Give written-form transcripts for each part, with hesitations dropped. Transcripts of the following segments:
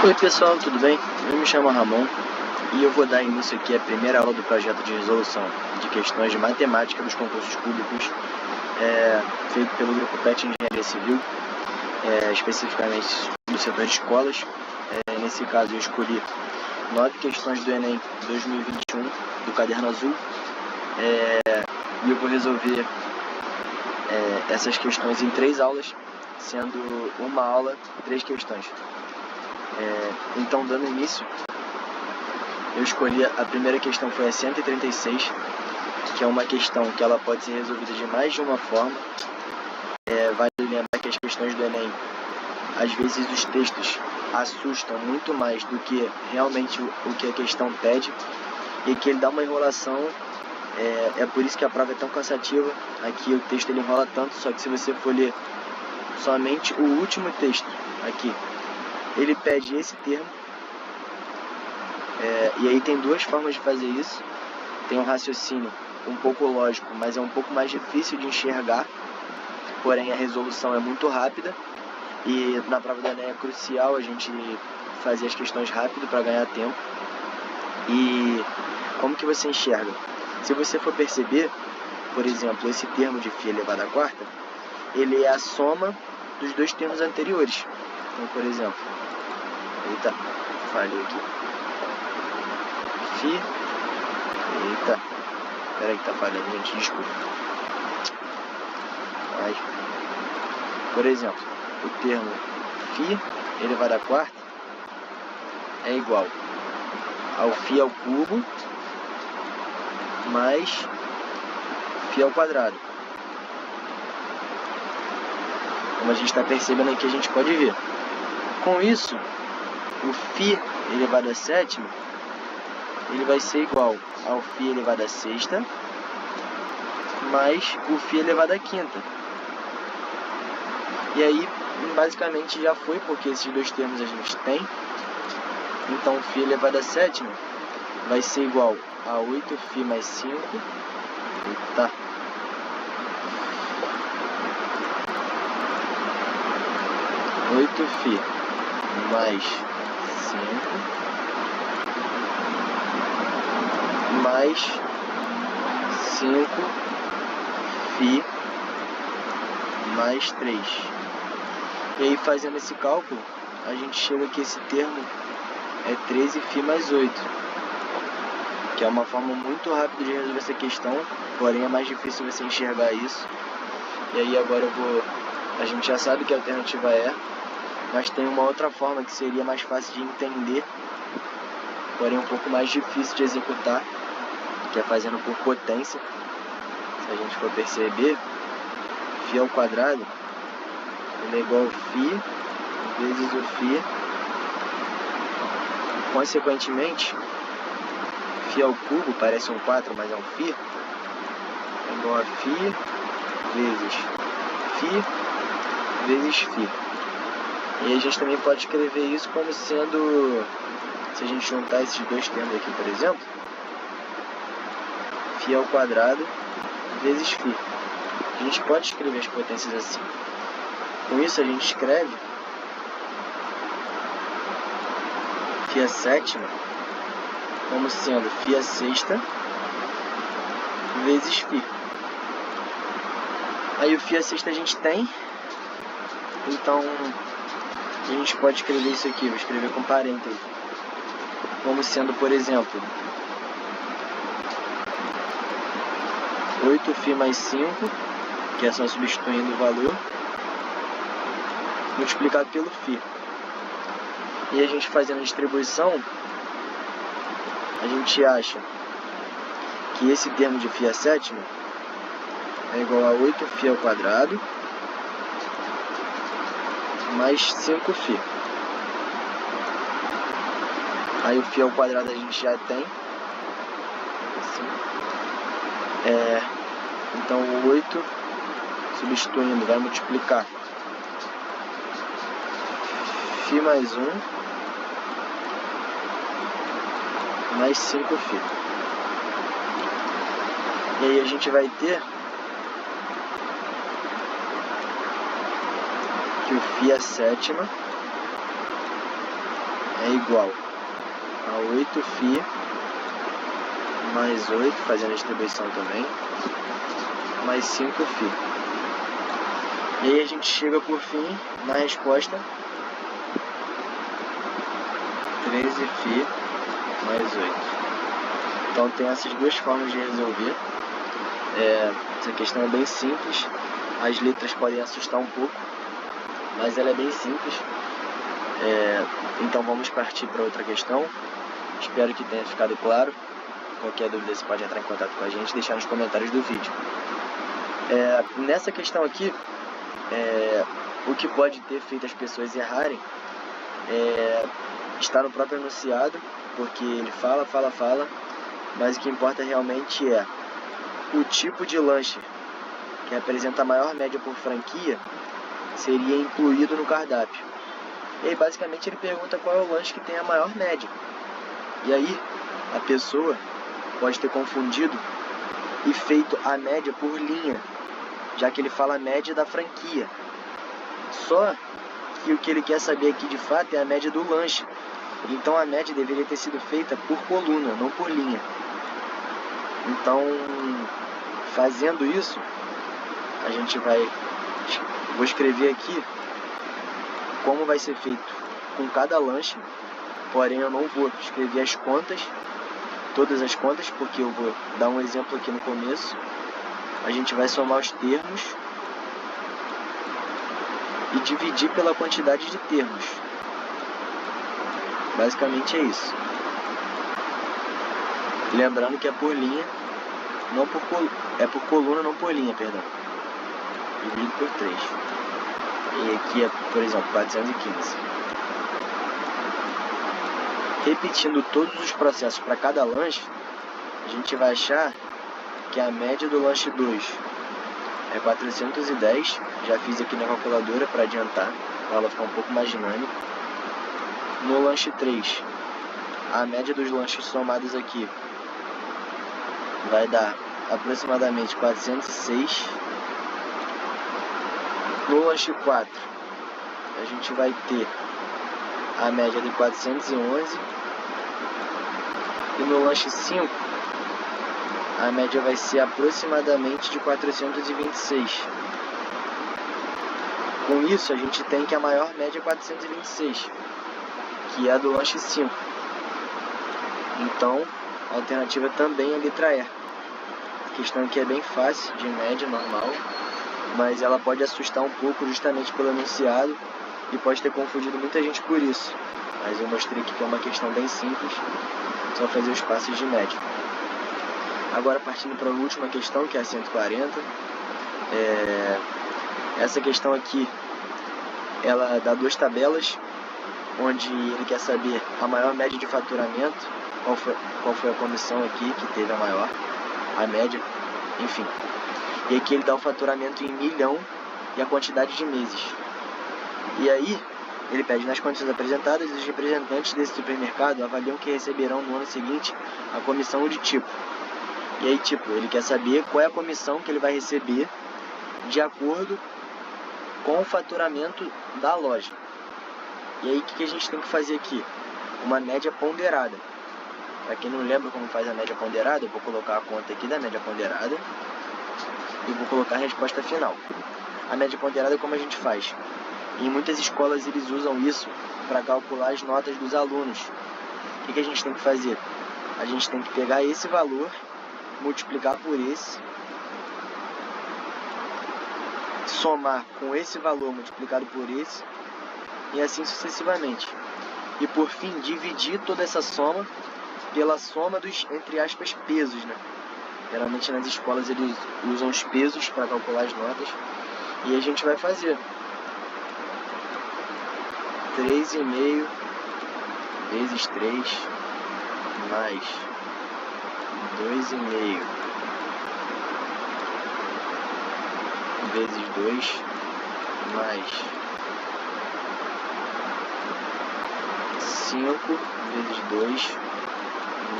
Oi pessoal, tudo bem? Eu me chamo Ramon e eu vou dar início aqui à primeira aula do projeto de resolução de questões de matemática dos concursos públicos feito pelo grupo PET Engenharia Civil, especificamente do setor de escolas. Nesse caso eu escolhi 9 questões do Enem 2021 do caderno azul e eu vou resolver essas questões em 3 aulas, sendo uma aula 3 questões. Então, dando início, eu escolhi a primeira questão, foi a 136, que é uma questão que ela pode ser resolvida de mais de uma forma. Vale lembrar que as questões do Enem, às vezes os textos assustam muito mais do que realmente o que a questão pede, e que ele dá uma enrolação, é por isso que a prova é tão cansativa. Aqui o texto ele enrola tanto, só que se você for ler somente o último texto aqui, ele pede esse termo, e aí tem 2 formas de fazer isso. Tem um raciocínio um pouco lógico, mas é um pouco mais difícil de enxergar, porém a resolução é muito rápida, e na prova do Enem é crucial a gente fazer as questões rápido para ganhar tempo. E como que você enxerga? Se você for perceber, por exemplo, esse termo de φ elevado à quarta, ele é a soma dos 2 termos anteriores. Então, por exemplo, eita, falhei aqui. Φ, eita, peraí que tá falhando, gente, desculpa. Aí, por exemplo, o termo φ elevado à quarta é igual ao φ ao cubo mais φ ao quadrado. Como a gente está percebendo aqui, a gente pode ver. Com isso, o φ elevado à sétima, ele vai ser igual ao φ elevado à sexta mais o φ elevado à quinta. E aí, basicamente, já foi, porque esses 2 termos a gente tem. Então, φ elevado à sétima vai ser igual a 8φ mais 5. Eita. 8φ mais 5 mais 5φ mais 3. E aí, fazendo esse cálculo, a gente chega que esse termo é 13φ mais 8, que é uma forma muito rápida de resolver essa questão, porém é mais difícil você enxergar isso. E aí agora a gente já sabe que a alternativa é, mas tem uma outra forma que seria mais fácil de entender, porém um pouco mais difícil de executar, que é fazendo por potência. Se a gente for perceber, φ ao quadrado ele é igual a φ vezes o φ, consequentemente, φ ao cubo, parece um 4, mas é um φ, é igual a φ vezes φ. E a gente também pode escrever isso como sendo, se a gente juntar esses 2 termos aqui, por exemplo, φ ao quadrado vezes φ. A gente pode escrever as potências assim. Com isso a gente escreve φ à sétima como sendo φ à sexta vezes φ. Aí o φ à sexta a gente tem, então a gente pode escrever isso aqui, vou escrever com parênteses, como sendo, por exemplo, 8φ mais 5, que é só substituindo o valor, multiplicado pelo φ. E a gente fazendo a distribuição, a gente acha que esse termo de φ à sétima é igual a 8φ ao quadrado mais 5φ. Aí o φ ao quadrado a gente já tem. Assim. Então o 8, substituindo, vai multiplicar φ mais 1 mais 5φ. E aí a gente vai ter que o φ à sétima é igual a 8φ mais 8, fazendo a distribuição também, mais 5φ. E aí a gente chega por fim na resposta 13φ mais 8. Então tem essas duas formas de resolver. Essa questão é bem simples, as letras podem assustar um pouco, mas ela é bem simples. Então vamos partir para outra questão. Espero que tenha ficado claro. Qualquer dúvida você pode entrar em contato com a gente e deixar nos comentários do vídeo. Nessa questão aqui, o que pode ter feito as pessoas errarem está no próprio enunciado, porque ele fala, mas o que importa realmente é o tipo de lanche que representa a maior média por franquia seria incluído no cardápio. E aí basicamente ele pergunta qual é o lanche que tem a maior média. E aí a pessoa pode ter confundido e feito a média por linha, já que ele fala a média da franquia. Só que o que ele quer saber aqui de fato é a média do lanche. Então a média deveria ter sido feita por coluna, não por linha. Então, fazendo isso, a gente vou escrever aqui como vai ser feito com cada lanche, porém eu não vou escrever as contas, todas as contas, porque eu vou dar um exemplo aqui no começo. A gente vai somar os termos e dividir pela quantidade de termos. Basicamente é isso. Lembrando que é por linha, não por é por coluna, não por linha, perdão. Dividido por 3. E aqui é, por exemplo, 415. Repetindo todos os processos para cada lanche, a gente vai achar que a média do lanche 2 é 410. Já fiz aqui na calculadora para adiantar, para ela ficar um pouco mais dinâmica. No lanche 3, a média dos lanches somados aqui vai dar aproximadamente 406. No lanche 4, a gente vai ter a média de 411. E no lanche 5, a média vai ser aproximadamente de 426. Com isso, a gente tem que a maior média é 426, que é a do lanche 5. Então, a alternativa também é a letra E. A questão aqui é bem fácil, de média, normal, mas ela pode assustar um pouco justamente pelo enunciado e pode ter confundido muita gente por isso. Mas eu mostrei aqui que é uma questão bem simples, só fazer os passos de média. Agora partindo para a última questão, que é a 140. Essa questão aqui, ela dá duas tabelas, onde ele quer saber a maior média de faturamento, qual foi a comissão aqui que teve a maior, a média, enfim. E aqui ele dá o faturamento em milhão e a quantidade de meses. E aí, ele pede nas condições apresentadas, os representantes desse supermercado avaliam que receberão no ano seguinte a comissão de tipo. E aí, ele quer saber qual é a comissão que ele vai receber de acordo com o faturamento da loja. E aí, o que a gente tem que fazer aqui? Uma média ponderada. Para quem não lembra como faz a média ponderada, eu vou colocar a conta aqui da média ponderada e vou colocar a resposta final. A média ponderada, como a gente faz? Em muitas escolas eles usam isso para calcular as notas dos alunos. O que a gente tem que fazer? A gente tem que pegar esse valor, multiplicar por esse, somar com esse valor multiplicado por esse, e assim sucessivamente. E por fim, dividir toda essa soma pela soma dos, entre aspas, pesos, né? Geralmente nas escolas eles usam os pesos para calcular as notas. E a gente vai fazer 3,5 vezes 3 mais 2,5 vezes 2 mais 5 vezes 2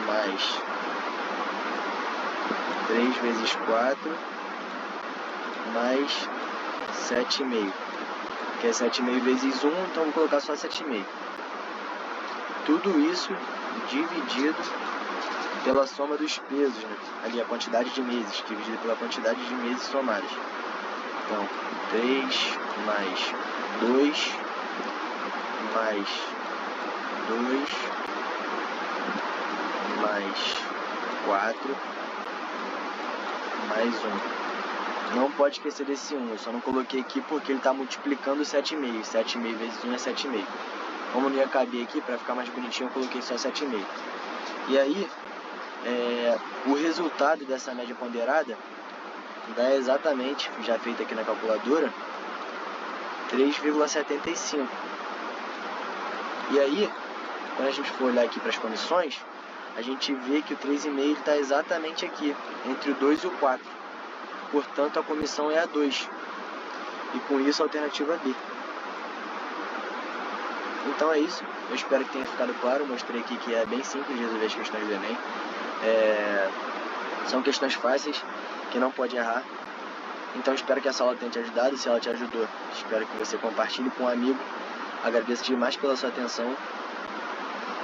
mais 3 vezes 4 mais 7,5. Que é 7,5 vezes 1, então vou colocar só 7,5. tudo isso dividido pela soma dos pesos, né? Ali a quantidade de meses, dividido pela quantidade de meses somados. Então, 3 mais 2 mais 2 mais 4 mais 1. Não pode esquecer desse 1, eu só não coloquei aqui porque ele está multiplicando 7,5. 7,5 vezes 1 é 7,5. Como não ia caber aqui, para ficar mais bonitinho, eu coloquei só 7,5. E aí, o resultado dessa média ponderada dá exatamente, já feito aqui na calculadora, 3,75. E aí, quando a gente for olhar aqui para as condições, a gente vê que o 3,5 está exatamente aqui, entre o 2 e o 4. Portanto, a comissão é a 2. E com isso, a alternativa B. Então é isso. Eu espero que tenha ficado claro. Eu mostrei aqui que é bem simples de resolver as questões do Enem. São questões fáceis, que não pode errar. Então espero que essa aula tenha te ajudado. Se ela te ajudou, espero que você compartilhe com um amigo. Agradeço demais pela sua atenção.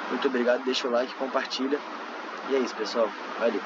Muito obrigado, deixa o like, compartilha. E é isso, pessoal. Valeu.